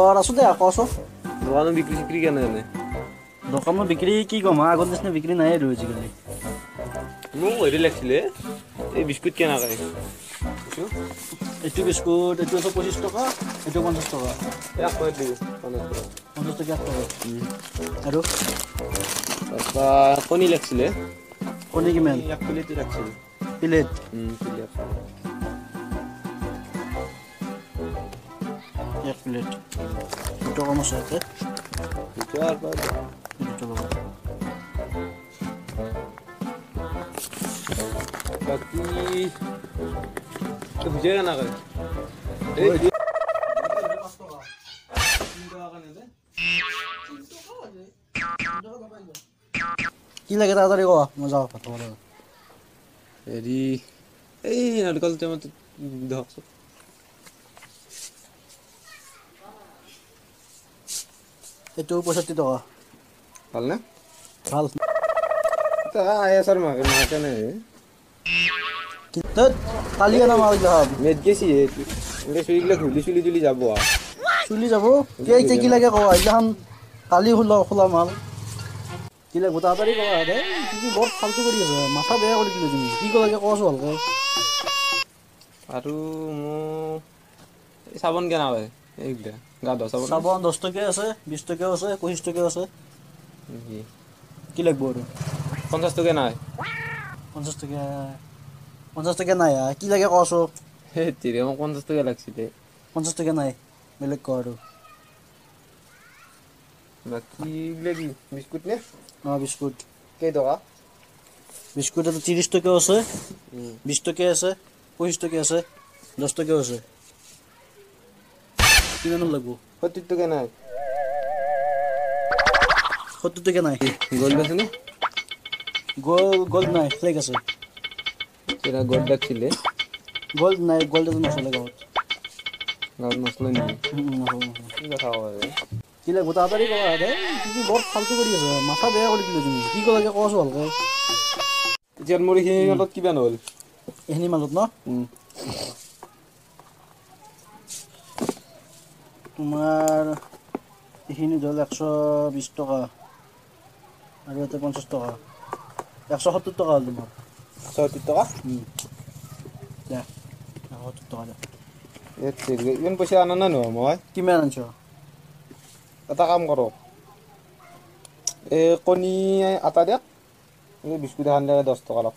খবৰ আছো দে কচোন দোকানত বিক্ৰি সিক্ৰি কেন জানে দোকানত বিক্ৰী কি কম আগত নিচিনা বিক্ৰী নাই আৰু আজিকালি মোক হেৰি লাগিছিলে এই বিস্কুট কেনা কৰে এইটো বিস্কুট এইটো 25 টকা এইটো 50 টকা এক কৰি দিওঁ 50 টকা আৰু তাৰপৰা কণী লাগিছিলে কণী কিমান এক প্লেট লাগিছিলে প্লেট প্লেট এক প্লেট দুটো কম আছে দুটো আর দুটো ল'ব বাকি তো বুঝে না করে কি লাগে তাড়াতাড়ি কোৱা মই যাওঁ কথা বলা হেৰি এই নাৰিকল টেমাটো ধৰকচোন এইটো 65 টকা ভালনে ভাল আই আছাৰ মাকে নাই কিতত কালি না মাল যাব মেট গেছি এনে চুইগলা খুলি চুলি যাব চুলি যাব কে কি লাগে কোৱা ইহান কালি খোলা মাল কি লাগে তাড়াতাড়ি কোৱা দে তুমি বৰ ফালতু কৰি আছে মাথা বেয়া কৰি দিলে তুমি কি লাগে কোৱাছো ভালকৈ আৰু মোৰ এই চাবোন কেনা হয় এইগলা গা ধোৱা চাবোন 10 টকা আছে 20 টকা আছে 25 টকা আছে কি লাগব আৰু 50 টকা নাই 50 টকা নাই কি লাগে কোৱাছো হে তিৰে মোক 50 টকা লাগছিলে 50 টকা নাই বেলেগ কোৱা আৰু বাকি লাগি বিস্কুট নে বিস্কুট কেই টকা বিস্কুট 30 টকা আছে 20 টকা আছে 25 টকা আছে 10 টকা আছে কিমান লাগব 70 টকা নাই 70 টকা নাই গোল্ড আছে নে গোল্ড নাই ফ্লেক আছে তেরা গোল্ড লাগছিলে গোল্ড নাই গোল্ড তো নচলে গাঁৱত নচলে নি কি কথা হয় কি লাগে তাড়াতাড়ি কোৱা দে তুমি বৰ ফালতু কৰি আছে মাথা বেয়া কৰি দিলে তুমি কি লাগে কোৱাছো ভালকৈ এতিয়া মোৰ এইখিনি মালত কিমান হ'ল এইখিনি মালত ন তোমাৰ এইখিনি ধৰক 120 টকা আৰু এটা 50 টকা 170 টকা হ'ল তোমাৰ 70 টকা দে 170 টকা দে ইমান পইচা আনা নাই নহয় মই কিমান আনছ এটা কাম কৰক এই কণী আটা দিয়ক এই বিস্কুট এখন দিয়ক 10 টকা লওক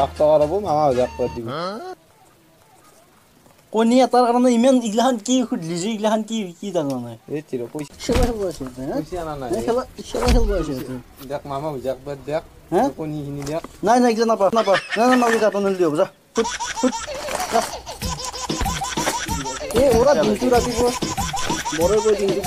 1 টকা ল'ব মামা হৈ যাক দিব কণী এটাৰ কাৰণে ইমান ইগলাখান কি সুধলি যে ইগলাখান কি জানা নাই এই তিৰো পইচা পইচা আনা নাই দিয়ক মামা হৈ যাক দিয়ক কণীখিনি দিয়ক নাই ইগলা নাপা নাই মালিক আপুনি দিয়ক যা এই ওরা দিনটো ৰাতিপুৱা বড় গৈ দিনটো